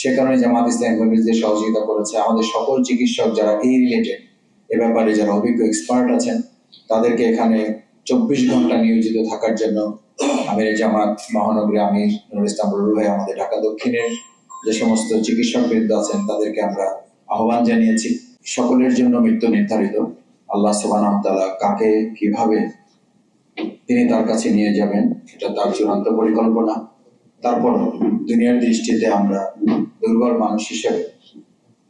সে কারণে জামাত ইসলামী কর্মীদের সহযোগিতা করেছে। আমাদের সকল চিকিৎসক যারা এই রিলেটেড এ ব্যাপারে যারা অভিজ্ঞ এক্সপার্ট আছেন তাদেরকে এখানে 24 ঘন্টা নিয়োজিত থাকার জন্য আমির জামাত মহানগরী আমির নুরুল ইসলাম রুল ভাই, আমাদের ঢাকা দক্ষিণের যে সমস্ত চিকিৎসকবৃন্দ আছেন তাদেরকে আমরা আহ্বান জানিয়েছি। সকলের জন্য মৃত্যু নির্ধারিত। আল্লাহ সুবহানাহু ওয়া তাআলা কাকে কিভাবে তিনি তার কাছে নিয়ে যাবেন এটা তার চূড়ান্ত পরিকল্পনা। তারপর দুনিয়ার দৃষ্টিতে আমরা দুর্বল মানুষ হিসেবে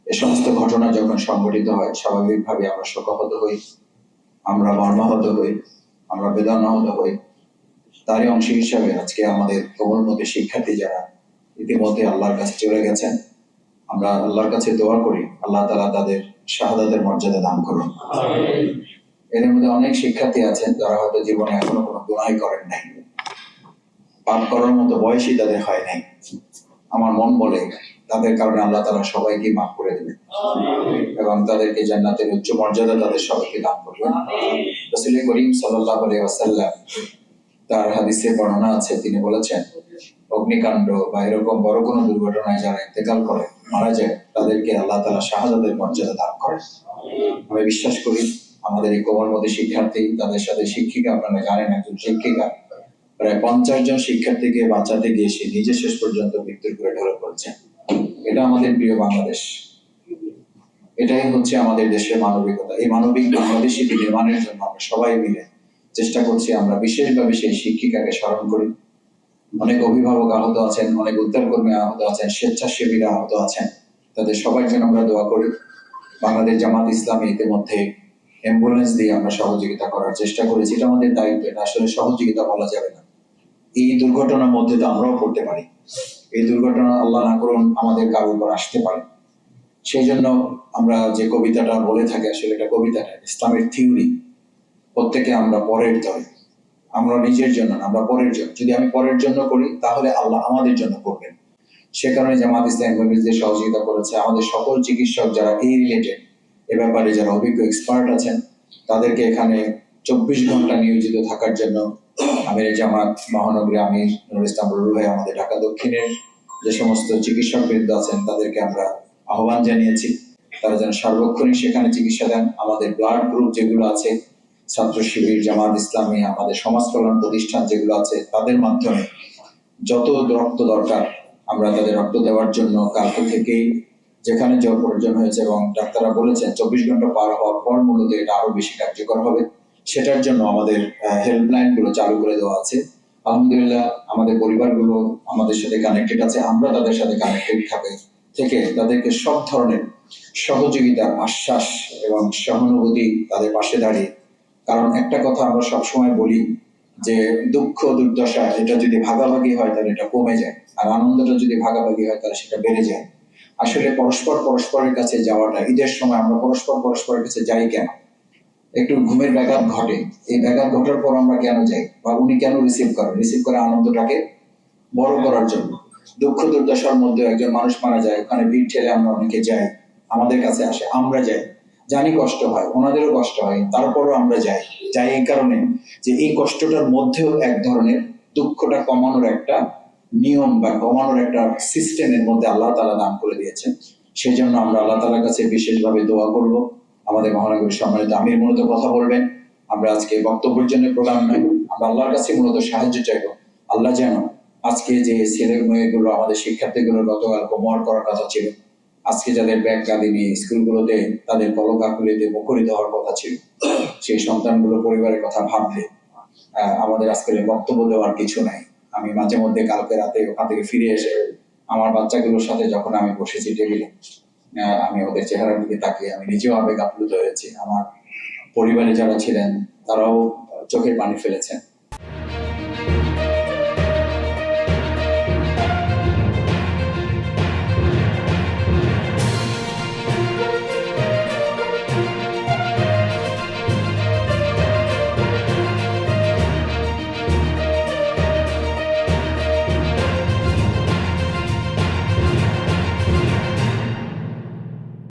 এ সমস্ত ঘটনা যখন সংঘটিত হয় স্বাভাবিকভাবে আমরা শোকাহত হই, আমরা মর্মাহত হই, আমরা বেদনাহত হই। তারই অংশ হিসাবে আজকে আমাদের কোমলমতি শিক্ষার্থী যারা ইতিমধ্যে আল্লাহর কাছে চলে গেছেন, আমরা আল্লাহর কাছে দোয়া করি আল্লাহ তাআলা তাদের শাহাদাতের মর্যাদা দান করুন। এদের মধ্যে অনেক শিক্ষার্থী আছেন যারা হয়তো জীবনে এখনো কোনো গুনাহ করেন নাই, পাপ করার মতো বয়সই তাদের হয় নাই। আমার মন বলে তাদের কারণে আল্লাহ তাআলা সবাইকে মাফ করে দেবেন এবং তাদেরকে জান্নাতের উচ্চ মর্যাদা তাদের সবাইকে দান করবেন। রাসূল করিম সাল্লাল্লাহু আলাইহি ওয়াসাল্লাম তার হাদিসে বর্ণনা আছে, তিনি বলেছেন অগ্নিকাণ্ড বা এরকম বড় কোনো দুর্ঘটনায় যারা ইন্তেকাল করে মারা যায় তাদেরকে আল্লাহ তাআলা শাহাদাতের মর্যাদা দান করেন। আমি বিশ্বাস করি আমাদের এই কোমলমতি শিক্ষার্থী, তাদের সাথে শিক্ষিকা, আপনারা জানেন একজন শিক্ষিকা প্রায় 50 জন শিক্ষার্থীকে বাঁচাতে গিয়ে সে নিজে শেষ পর্যন্ত মৃত্যুর করে ঢলে পড়ছেন। এটা আমাদের প্রিয় বাংলাদেশ, এটাই হচ্ছে আমাদের দেশের মানবিকতা। এই মানবিক বাংলাদেশী নির্মাণের জন্য আমরা সবাই মিলে চেষ্টা করছি। আমরা বিশেষভাবে সেই শিক্ষিকাকে স্মরণ করি। অনেক অভিভাবক আহত আছেন, অনেক উদ্ধারকর্মী আহত আছেন, স্বেচ্ছাসেবীরা আহত আছেন, তাদের সবার জন্য আমরা দোয়া করি। বাংলাদেশ জামাত ইসলামী ইতিমধ্যে অ্যাম্বুলেন্স দিয়ে আমরা সহযোগিতা করার চেষ্টা করেছি। এটা আমাদের দায়িত্ব, এটা আসলে সহযোগিতা বলা যাবে না। এই দুর্ঘটনার মধ্যে তো আমরাও পড়তে পারি, এই দুর্ঘটনা আল্লাহ না করুন আমাদের কারোর উপর আসতে পারে। সেই জন্য আমরা যে কবিতাটা বলে থাকি, আসলে এটা কবিতাটা ইসলামের থিওরি, প্রত্যেকে আমরা পরের দল, আমরা নিজের জন্য না, আমরা পরের জন্য। যদি আমি পরের জন্য করি তাহলে আল্লাহ আমাদের জন্য করবেন। সে কারণে জামাত ইসলামী কর্মীদের সহযোগিতা করেছে। আমাদের সকল চিকিৎসক যারা এই রিলেটেড এ ব্যাপারে যারা অভিজ্ঞ এক্সপার্ট আছেন তাদেরকে এখানে 24 ঘন্টা নিয়োজিত থাকার জন্য আমির জামাত মহানগরী আমির নুরুল ইসলাম রুল ভাই, আমাদের ঢাকা দক্ষিণের যে সমস্ত চিকিৎসকবৃন্দ আছেন তাদেরকে আমরা আহ্বান জানিয়েছি তারা যেন সার্বক্ষণিক সেখানে চিকিৎসা দেন। আমাদের ব্লাড গ্রুপ যেগুলো আছে, ছাত্র শিবির, জামাত ইসলামী, আমাদের সমাজ কল্যাণ প্রতিষ্ঠান যেগুলো আছে, তাদের মাধ্যমে যত রক্ত দরকার আমরা তাদের রক্ত দেওয়ার জন্য কালকে থেকেই যেখানে যে প্রয়োজন হয়েছে এবং ডাক্তাররা বলেছেন 24 ঘন্টা পার হওয়ার পর মূলত এটা আরো বেশি কার্যকর হবে, সেটার জন্য আমাদের হেল্পলাইন গুলো চালু করে দেওয়া আছে। আলহামদুলিল্লাহ আমাদের পরিবারগুলো আমাদের সাথে কানেক্টেড আছে, আমরা তাদের সাথে কানেক্টেড থেকে তাদেরকে সব ধরনের সহযোগিতার আশ্বাস এবং সহানুভূতি তাদের পাশে দাঁড়িয়ে। কারণ একটা কথা আমরা সবসময় বলি যে দুঃখ দুর্দশা এটা যদি ভাগাভাগি হয় তাহলে এটা কমে যায়, আর আনন্দটা যদি ভাগাভাগি হয় তাহলে সেটা বেড়ে যায়। আসলে পরস্পরের কাছে যাওয়াটা, ঈদের সময় আমরা পরস্পরের কাছে যাই কেন? একটু ঘুমের ব্যাঘাত ঘটে, এই ব্যাঘাত ঘটার পর আমরা কেন যাই, বা উনি কেন রিসিভ করে আনন্দটাকে বড় করার জন্য। দুঃখ দুর্দশার মধ্যে একজন মানুষ মারা যায়, ওখানে ভিড় ঠেলে আমরা অনেকে যাই, আমাদের কাছে আসে, আমরা যাই, জানি কষ্ট হয়, ওনাদেরও কষ্ট হয়, তারপরও আমরা যাই এই কারণে যে এই কষ্টটার মধ্যেও এক ধরনের দুঃখটা কমানোর একটা নিয়ম বা কমানোর একটা সিস্টেমের মধ্যে আল্লাহ তাআলা দান করে দিয়েছেন। সেই জন্য আমরা আল্লাহ তাআলার কাছে বিশেষভাবে দোয়া করব। আমাদের মহানগরীর সম্মানিত আমির মূলত কথা বলবেন, আমরা আজকে বক্তব্যের জন্য প্রোগ্রাম নয়, আমরা আল্লাহর কাছে মূলত সাহায্য চাইবো। আল্লাহ যেন আজকে যে ছেলে মেয়েগুলো, আমাদের শিক্ষার্থীগুলো গতকাল হোমওয়ার্ক করার কথা ছিল, আজকে যাদের ব্যাগ গাড়ি নিয়ে স্কুলগুলোতে তাদের কলকাকুলিতে মুখরিত হওয়ার কথা ছিল, সেই সন্তানগুলো পরিবারের কথা ভাবলে আমাদের আজকে বক্তব্য দেওয়ার কিছু নাই। আমি মাঝে মধ্যে কালকে রাতে ওখান থেকে ফিরে এসে আমার বাচ্চাগুলোর সাথে যখন আমি বসেছি টেবিলে, আমি ওদের চেহারার দিকে তাকিয়ে আমি নিজেও আবেগ আপ্লুত হয়েছি। আমার পরিবারে যারা ছিলেন তারাও চোখের পানি ফেলেছেন।